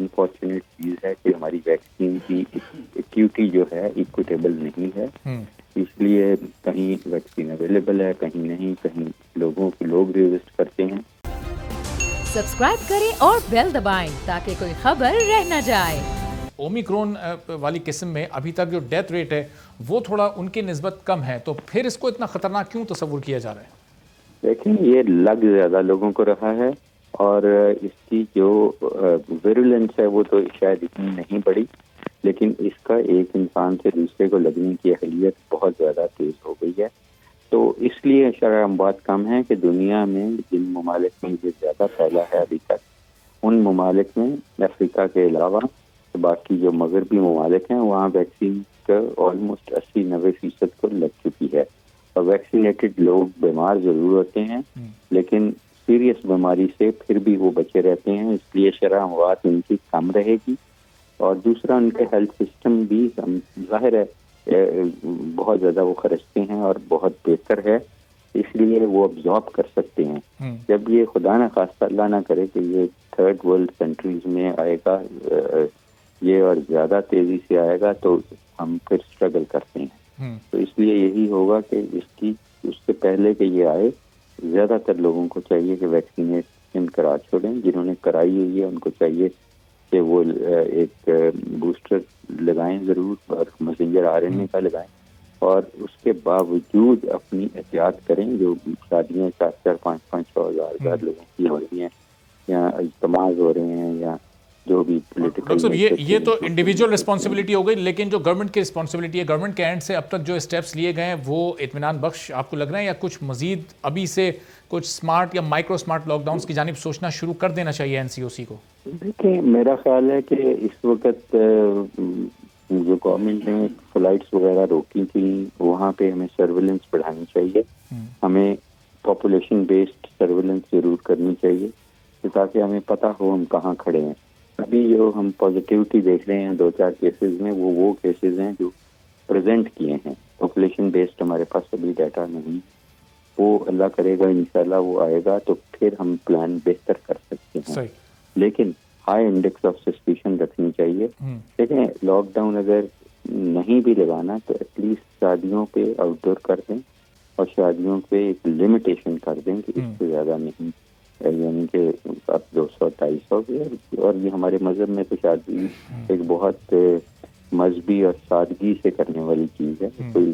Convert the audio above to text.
Unfortunate چیز ہے کہ ہماری ویکسین کی ایکیوٹی جو ہے ایکویٹیبل نہیں ہے. اس لیے کہیں ویکسین اویلیبل ہے، کہیں نہیں، کہیں لوگ ریزسٹ کرتے ہیں. سبسکرائب کریں اور بیل دبائیں تاکہ کوئی خبر رہ نہ جائے. اومیکرون والی قسم میں ابھی تک جو ڈیتھ ریٹ ہے وہ تھوڑا ان کی نسبت کم ہے، تو پھر اس کو اتنا خطرناک کیوں تصور کیا جا رہا ہے؟ دیکھیں، یہ لگ زیادہ لوگوں کو رہا ہے اور اس کی جو ویرولنس ہے وہ تو شاید اتنی نہیں بڑی، لیکن اس کا ایک انسان سے دوسرے کو لگنے کی اہلیت بہت زیادہ تیز ہو گئی ہے. تو اس لیے شرح اموات کم ہے کہ دنیا میں جن ممالک میں یہ زیادہ پھیلا ہے ابھی تک، ان ممالک میں افریقہ کے علاوہ باقی جو مغربی ممالک ہیں وہاں ویکسین کا آلموسٹ 80-90% کو لگ چکی ہے. اور ویکسینیٹڈ لوگ بیمار ضرور ہوتے ہیں لیکن سیریس بیماری سے پھر بھی وہ بچے رہتے ہیں، اس لیے شرح اموات ان کی کم رہے گی. اور دوسرا ان کے ہیلتھ سسٹم بھی ظاہر ہے بہت زیادہ وہ خرچتے ہیں اور بہت بہتر ہے، اس لیے وہ ابزارب کر سکتے ہیں. جب یہ خدا نہ خواستہ اللہ نہ کرے کہ یہ تھرڈ ورلڈ کنٹریز میں آئے گا یہ اور زیادہ تیزی سے آئے گا تو ہم پھر اسٹرگل کرتے ہیں. تو اس لیے یہی ہوگا کہ اس سے پہلے کہ یہ آئے زیادہ تر لوگوں کو چاہیے کہ ویکسینیشن کرا چھوڑیں. جنہوں نے کرائی ہوئی ہے ان کو چاہیے کہ وہ ایک بوسٹر لگائیں ضرور اور میسنجر RNA کا لگائیں، اور اس کے باوجود اپنی احتیاط کریں. جو شادیاں 4-4 5-5 ہزار لوگوں کی ہو رہی ہیں یا اجتماع ہو رہے ہیں یا جو بھی ڈاکٹر صاحب یہ تو انڈیویجول رسپانسبلٹی ہو گئی، لیکن جو گورنمنٹ کی رسپانسبلٹی ہے، گورنمنٹ کے اینڈ سے اب تک جو اسٹیپس لیے گئے ہیں وہ اطمینان بخش آپ کو لگ رہے ہیں، یا کچھ مزید ابھی سے کچھ سمارٹ یا مائکرو سمارٹ لاک ڈاؤنس کی جانب سوچنا شروع کر دینا چاہیے NCOC کو؟ دیکھیں، میرا خیال ہے کہ اس وقت جو گورنمنٹ نے فلائٹس وغیرہ روکی تھیں وہاں پہ ہمیں سرویلنس بڑھانی چاہیے. ہمیں پاپولیشن بیسڈ سرویلنس ضرور کرنی چاہیے تاکہ ہمیں پتہ ہو ہم کہاں کھڑے ہیں. ابھی جو ہم پازیٹیوٹی دیکھ رہے ہیں 2-4 کیسز میں وہ کیسز ہیں جو پریزنٹ کیے ہیں. پاپولیشن بیسڈ ہمارے پاس ابھی ڈیٹا نہیں، وہ اللہ کرے گا انشاءاللہ وہ آئے گا تو پھر ہم پلان بہتر کر سکتے ہیں. صحیح. لیکن ہائی انڈیکس آف سسپیشن رکھنی چاہیے. دیکھیں، لاک ڈاؤن اگر نہیں بھی لگانا تو ایٹ لیسٹ شادیوں پہ آؤٹ ڈور کر دیں اور شادیوں پہ ایک لمیٹیشن کر دیں کہ اس سے زیادہ نہیں، یعنی کہ اب 200-250 اور یہ ہمارے مذہب میں تو شادی ایک بہت مذہبی اور سادگی سے کرنے والی چیز ہے. کوئی